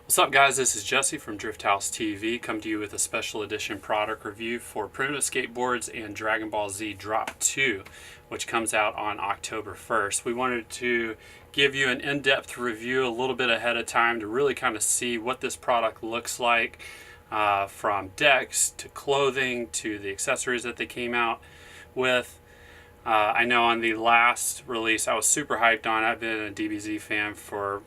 What's up guys, this is Jesse from Drift House TV, come to you with a special edition product review for Primitive Skateboards and Dragon Ball Z Drop 2, which comes out on October 1st. We wanted to give you an in-depth review a little bit ahead of time to really kind of see what this product looks like, from decks to clothing to the accessories that they came out with. I know on the last release I was super hyped on. I've been a DBZ fan for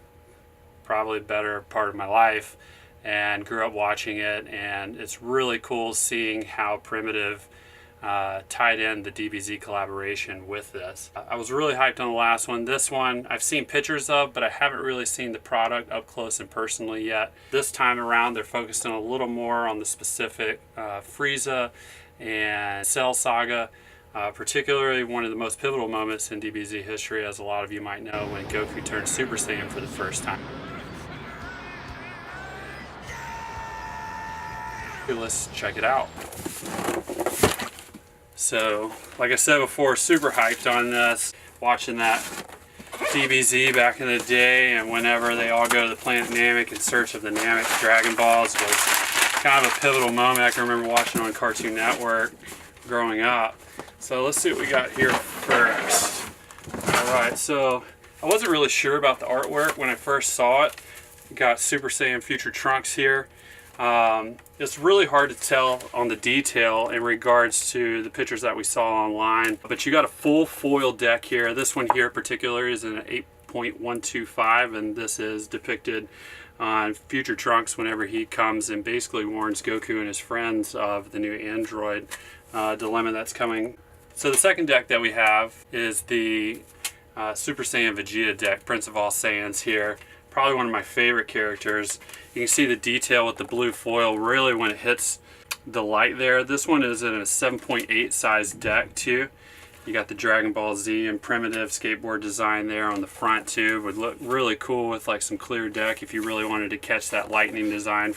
probably the better part of my life and grew up watching it, and it's really cool seeing how Primitive tied in the DBZ collaboration with this. I was really hyped on the last one. This one I've seen pictures of, but I haven't really seen the product up close and personally yet. This time around they're focusing a little more on the specific Frieza and Cell saga. Particularly one of the most pivotal moments in DBZ history, as a lot of you might know, when Goku turned Super Saiyan for the first time. Let's check it out. So, like I said before, super hyped on this. Watching that DBZ back in the day, and whenever they all go to the planet Namek in search of the Namek Dragon Balls was kind of a pivotal moment. I can remember watching on Cartoon Network growing up. So let's see what we got here first. Alright, so I wasn't really sure about the artwork when I first saw it. We got Super Saiyan Future Trunks here. It's really hard to tell on the detail in regards to the pictures that we saw online, but you got a full foil deck here. This one here in particular is an 8.125, and this is depicted on Future Trunks whenever he comes and basically warns Goku and his friends of the new android dilemma that's coming. So the second deck that we have is the Super Saiyan Vegeta deck, Prince of All Saiyans here. Probably one of my favorite characters. You can see the detail with the blue foil really when it hits the light there. This one is in a 7.8 size deck too. You got the Dragon Ball Z and Primitive skateboard design there on the front too. Would look really cool with like some clear deck if you really wanted to catch that lightning design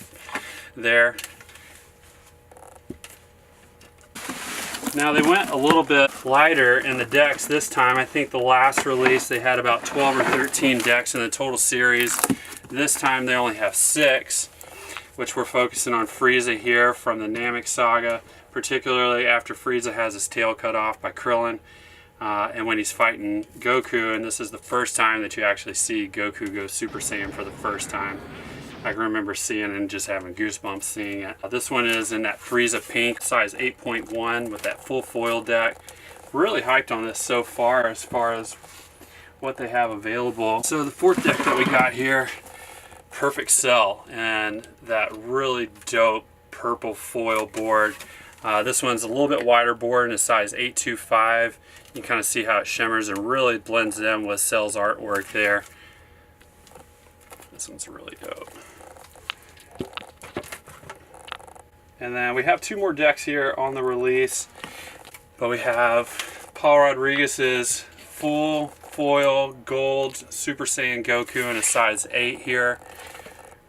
there. Now they went a little bit lighter in the decks this time. I think the last release they had about 12 or 13 decks in the total series. This time they only have 6, which we're focusing on Frieza here from the Namek saga, particularly after Frieza has his tail cut off by Krillin, and when he's fighting Goku, and this is the first time that you actually see Goku go Super Saiyan for the first time. I can remember seeing it and just having goosebumps seeing it. This one is in that Frieza pink, size 8.1 with that full foil deck. Really hyped on this so far as what they have available. So the fourth deck that we got here, Perfect Cell, and that really dope purple foil board. This one's a little bit wider board and a size 825. You can kind of see how it shimmers and really blends in with Cell's artwork there. This one's really dope. And then we have 2 more decks here on the release, but we have Paul Rodriguez's full foil gold Super Saiyan Goku in a size 8 here.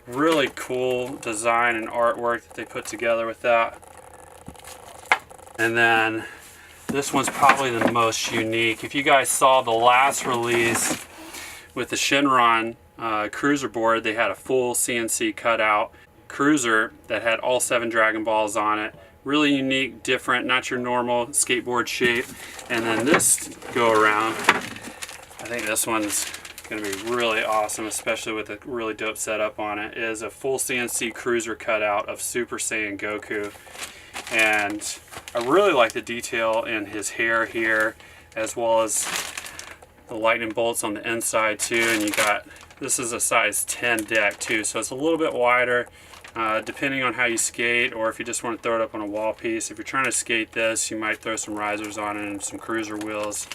Really cool design and artwork that they put together with that. And then this one's probably the most unique. If you guys saw the last release with the Shenron cruiser board, they had a full CNC cutout cruiser that had all 7 Dragon Balls on it. Really unique, different, not your normal skateboard shape. And then this go around, I think this one's going to be really awesome, especially with a really dope setup on it, is a full CNC cruiser cutout of Super Saiyan Goku. And I really like the detail in his hair here, as well as the lightning bolts on the inside too. And you got, this is a size 10 deck too, so it's a little bit wider depending on how you skate, or if you just want to throw it up on a wall piece. If you're trying to skate this, you might throw some risers on it and some cruiser wheels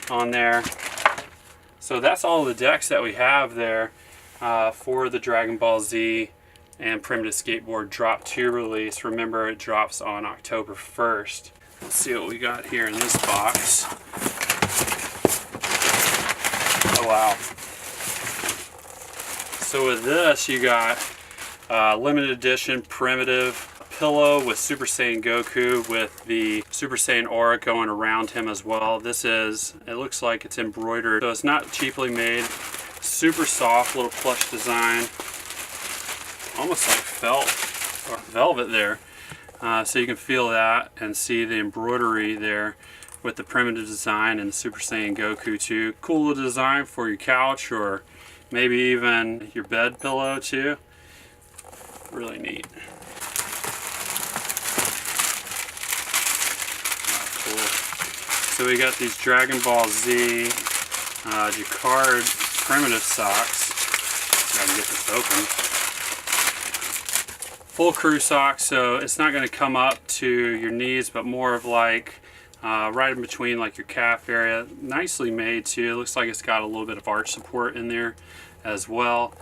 on there. So that's all the decks that we have there for the Dragon Ball Z and Primitive Skateboard Drop 2 release. Remember, it drops on October 1st. Let's see what we got here in this box. Oh wow. So with this you got limited edition Primitive pillow with Super Saiyan Goku with the Super Saiyan aura going around him as well. This is, it looks like it's embroidered, so it's not cheaply made. Super soft little plush design. almost like felt or velvet there. So you can feel that and see the embroidery there with the primitive design and the Super Saiyan Goku too. Cool little design for your couch or maybe even your bed pillow too. Really neat. Cool. So we got these Dragon Ball Z Jacquard primitive socks. If I can get this open. Full crew socks, so it's not going to come up to your knees, but more of like right in between like your calf area. Nicely made too. It looks like it's got a little bit of arch support in there as well.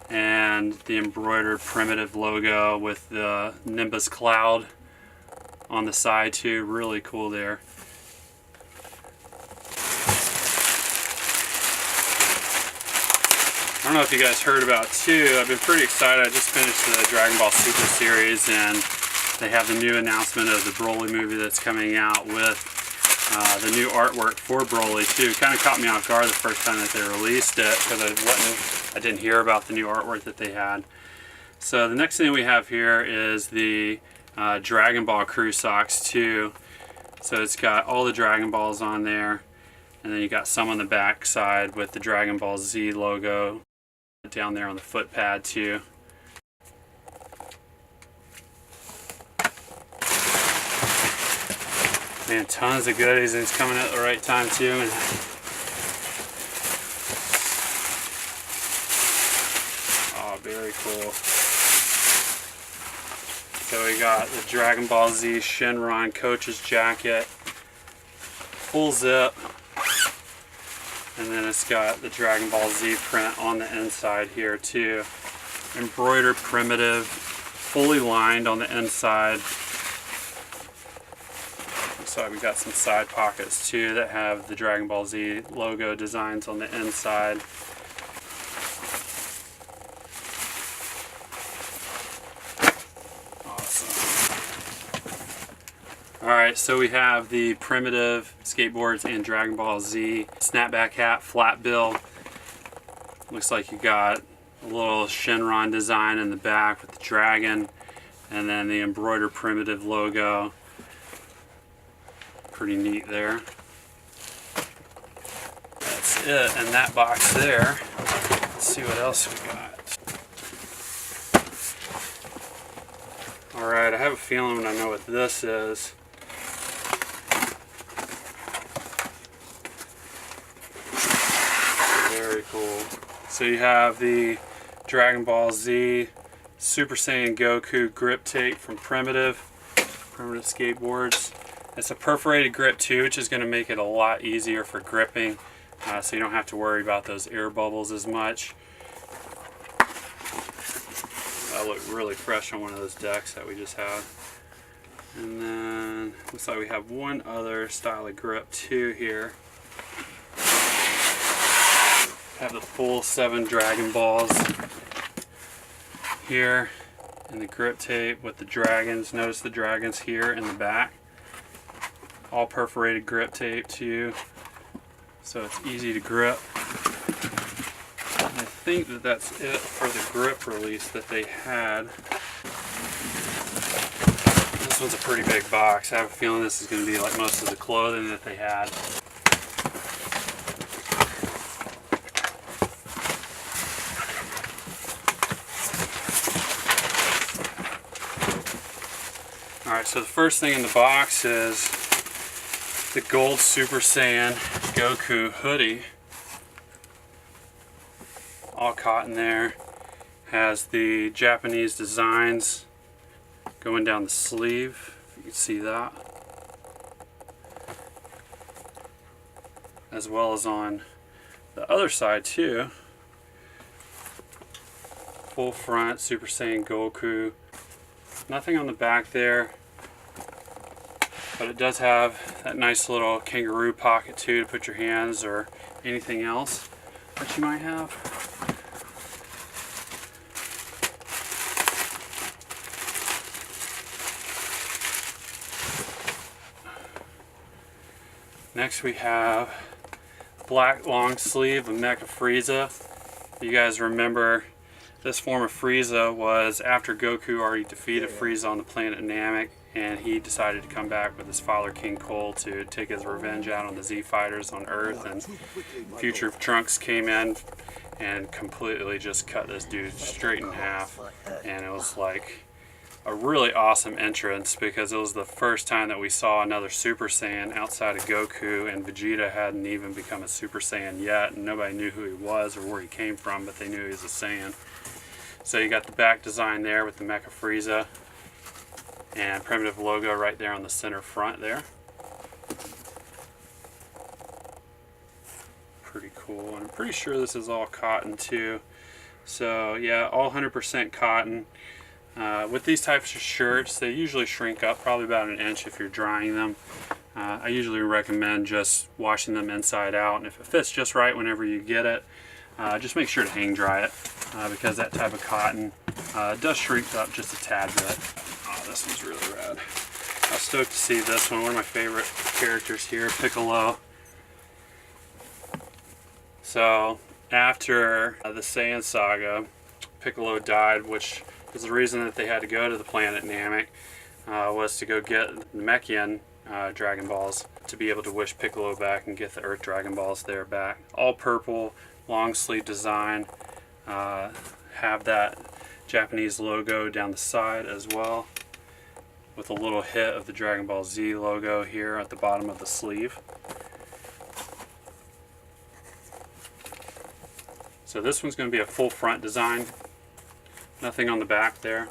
And the embroidered primitive logo with the Nimbus cloud on the side too. Really cool there. I don't know if you guys heard about too, I've been pretty excited. I just finished the Dragon Ball Super series and they have the new announcement of the Broly movie that's coming out with the new artwork for Broly too. Kind of caught me off guard the first time that they released it because I didn't hear about the new artwork that they had. So the next thing we have here is the Dragon Ball crew socks too. So it's got all the Dragon Balls on there, and then you got some on the back side with the Dragon Ball Z logo down there on the foot pad too. Man, tons of goodies, and it's coming at the right time too. And oh, very cool. So we got the Dragon Ball Z Shenron coach's jacket, full zip. And then it's got the Dragon Ball Z print on the inside here too. Embroidered primitive, fully lined on the inside. So we got some side pockets too that have the Dragon Ball Z logo designs on the inside. Alright, so we have the Primitive Skateboards and Dragon Ball Z snapback hat, flat bill. Looks like you got a little Shenron design in the back with the dragon, and then the embroidered Primitive logo. Pretty neat there. That's it in that box there. Let's see what else we got. Alright, I have a feeling I know what this is. Very cool. So you have the Dragon Ball Z Super Saiyan Goku Griptape from Primitive Skateboards. It's a perforated grip too, which is going to make it a lot easier for gripping, so you don't have to worry about those air bubbles as much. That looked really fresh on one of those decks that we just had. And then looks like we have one other style of grip too here. Have the full 7 Dragon Balls here in the grip tape with the dragons. Notice the dragons here in the back. All perforated grip tape too, so it's easy to grip. And I think that that's it for the grip release that they had. This one's a pretty big box. I have a feeling this is going to be like most of the clothing that they had. Alright, so the first thing in the box is the gold Super Saiyan Goku hoodie. All cotton there. Has the Japanese designs going down the sleeve. You can see that. As well as on the other side too. Full front Super Saiyan Goku. Nothing on the back there, but it does have that nice little kangaroo pocket too to put your hands or anything else that you might have. Next we have black long sleeve of Mecha Frieza. You guys remember This form of Frieza was after Goku already defeated Frieza on the planet Namek, and he decided to come back with his father King Cole to take his revenge out on the Z Fighters on Earth, and Future Trunks came in and completely just cut this dude straight in half. And it was like a really awesome entrance because it was the first time that we saw another Super Saiyan outside of Goku, and Vegeta hadn't even become a Super Saiyan yet, and nobody knew who he was or where he came from, but they knew he was a Saiyan. So you got the back design there with the Mecha Frieza and Primitive logo right there on the center front there. Pretty cool, and I'm pretty sure this is all cotton too. So yeah, all 100% cotton. With these types of shirts, they usually shrink up probably about an inch if you're drying them. I usually recommend just washing them inside out, and if it fits just right whenever you get it, just make sure to hang dry it because that type of cotton does shrink up just a tad bit. Oh, this one's really rad. I was stoked to see this one of my favorite characters here, Piccolo. So after the Saiyan saga, Piccolo died, which is the reason that they had to go to the planet Namek, was to go get the Mechian Dragon Balls to be able to wish Piccolo back and get the Earth Dragon Balls there back. All purple, long sleeve design, have that Japanese logo down the side as well, with a little hit of the Dragon Ball Z logo here at the bottom of the sleeve. So this one's going to be a full front design, nothing on the back there.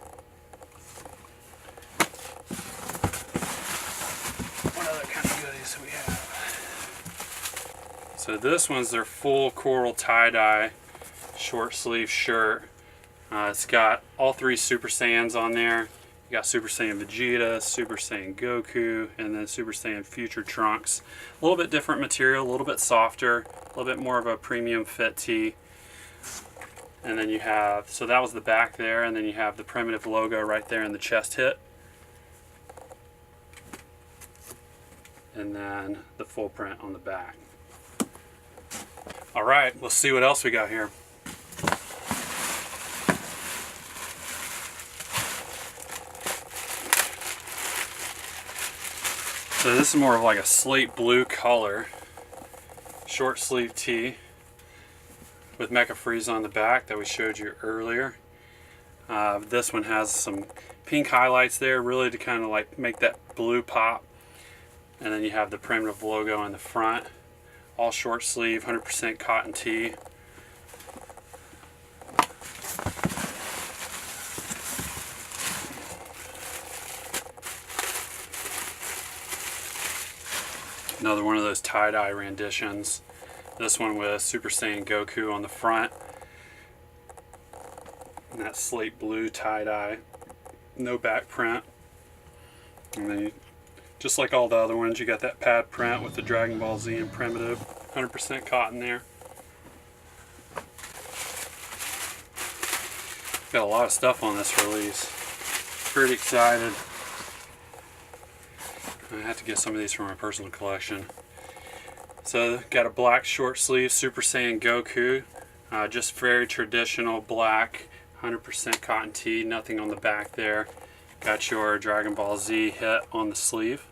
What other kind of goodies do we have? So this one's their full coral tie-dye short sleeve shirt. It's got all three Super Saiyans on there. You got Super Saiyan Vegeta, Super Saiyan Goku, and then Super Saiyan Future Trunks. A little bit different material, a little bit softer, a little bit more of a premium fit tee. And then you have, so that was the back there, and then you have the Primitive logo right there in the chest hit. And then the full print on the back. Alright, let's see what else we got here. So this is more of like a slate blue color, short sleeve tee with Mecha Frieza on the back that we showed you earlier. This one has some pink highlights there, really to kind of like make that blue pop. And then you have the Primitive logo on the front. All short sleeve, 100% cotton tee. Another one of those tie-dye renditions. This one with Super Saiyan Goku on the front. And that slate blue tie-dye. No back print. And then just like all the other ones, you got that pad print with the Dragon Ball Z and Primitive. 100% cotton there. Got a lot of stuff on this release. Pretty excited. I have to get some of these for my personal collection. So got a black short sleeve Super Saiyan Goku, just very traditional black, 100% cotton tee, nothing on the back there. Got your Dragon Ball Z hit on the sleeve.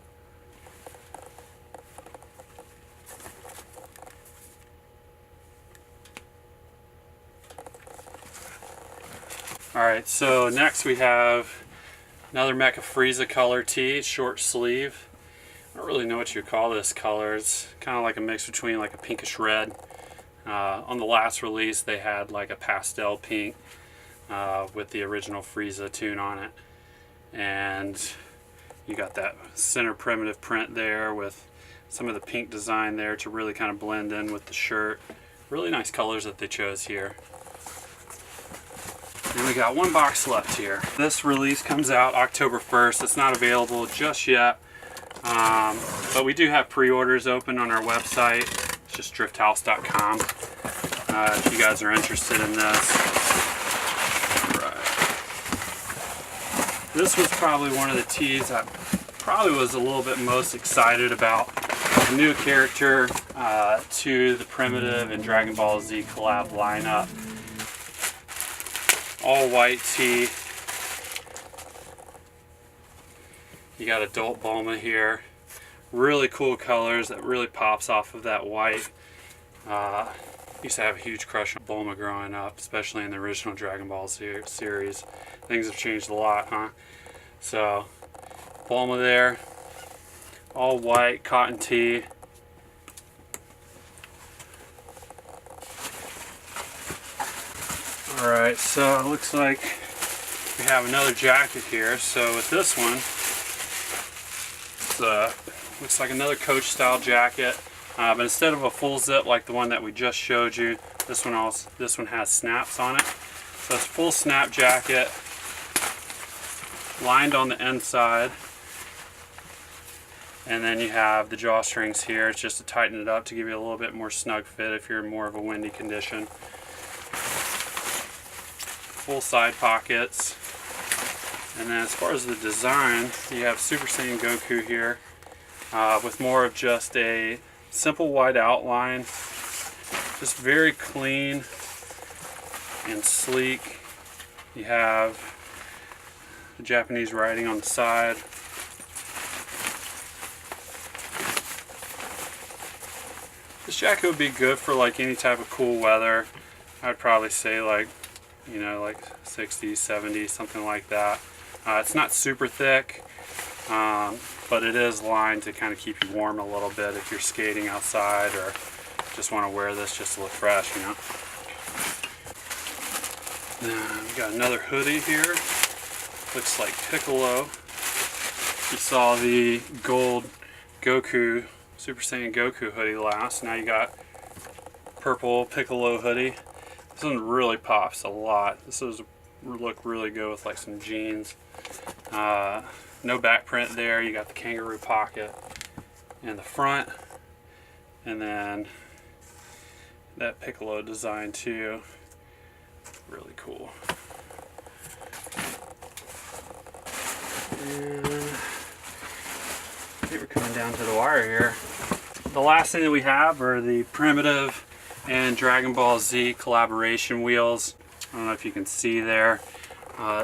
Alright, so next we have another Mecha Frieza color tee, short sleeve. I don't really know what you call this color. It's kind of like a mix between like a pinkish red. On the last release they had like a pastel pink with the original Frieza tune on it. And you got that center Primitive print there with some of the pink design there to really kind of blend in with the shirt. Really nice colors that they chose here. And we got one box left here. This release comes out October 1st. It's not available just yet. But we do have pre-orders open on our website. It's just drifthouse.com if you guys are interested in this. Right. This was probably one of the tees I probably was a little bit most excited about. A new character to the Primitive and Dragon Ball Z collab lineup. all white tee. You got adult Bulma here. Really cool colors that really pops off of that white. Used to have a huge crush on Bulma growing up, especially in the original Dragon Ball Z series. Things have changed a lot, huh? So, Bulma there. All white, cotton tee. Alright, so it looks like we have another jacket here. So with this one, it's looks like another Coach style jacket, but instead of a full zip like the one that we just showed you, this one has snaps on it. So it's a full snap jacket, lined on the inside, and then you have the drawstrings here. It's just to tighten it up to give you a little bit more snug fit if you're in more of a windy condition. Full side pockets. And then as far as the design, you have Super Saiyan Goku here with more of just a simple white outline. Just very clean and sleek. You have the Japanese writing on the side. This jacket would be good for like any type of cool weather. I'd probably say like, you know, like 60s, 70s, something like that. It's not super thick, but it is lined to kind of keep you warm a little bit if you're skating outside or just want to wear this just to look fresh, you know. Then we got another hoodie here. Looks like Piccolo. You saw the gold Goku, Super Saiyan Goku hoodie last. Now you got purple Piccolo hoodie. This one really pops a lot. This would look really good with like some jeans. No back print there. You got the kangaroo pocket in the front, and then that Piccolo design too. Really cool. And I think we're coming down to the wire here. The last thing that we have are the Primitive and Dragon Ball Z collaboration wheels. I don't know if you can see there.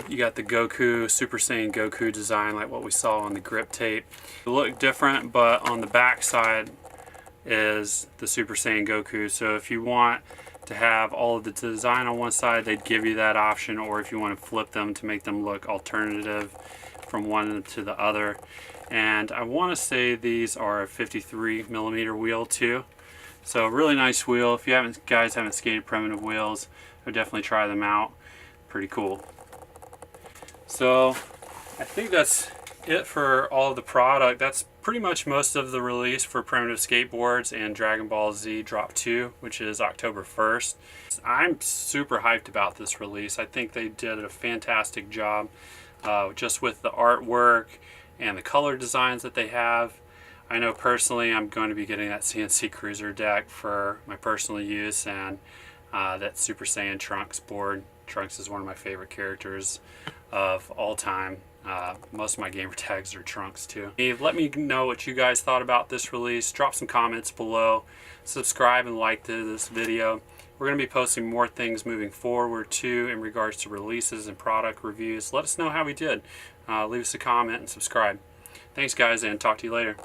You got the Goku, Super Saiyan Goku design like what we saw on the Griptape. They look different, but on the back side is the Super Saiyan Goku. So if you want to have all of the design on one side, they'd give you that option, or if you want to flip them to make them look alternative from one to the other. And I want to say these are a 53mm wheel too. So really nice wheel. If you guys haven't skated Primitive wheels, I would definitely try them out. Pretty cool. So I think that's it for all of the product. That's pretty much most of the release for Primitive Skateboards and Dragon Ball Z Drop 2, which is October 1st. I'm super hyped about this release. I think they did a fantastic job just with the artwork and the color designs that they have. I know personally I'm going to be getting that CNC Cruiser deck for my personal use, and that Super Saiyan Trunks board. Trunks is one of my favorite characters of all time. Most of my gamer tags are Trunks too. Let me know what you guys thought about this release. Drop some comments below. Subscribe and like this video. We're going to be posting more things moving forward too in regards to releases and product reviews. Let us know how we did. Leave us a comment and subscribe. Thanks guys, and talk to you later.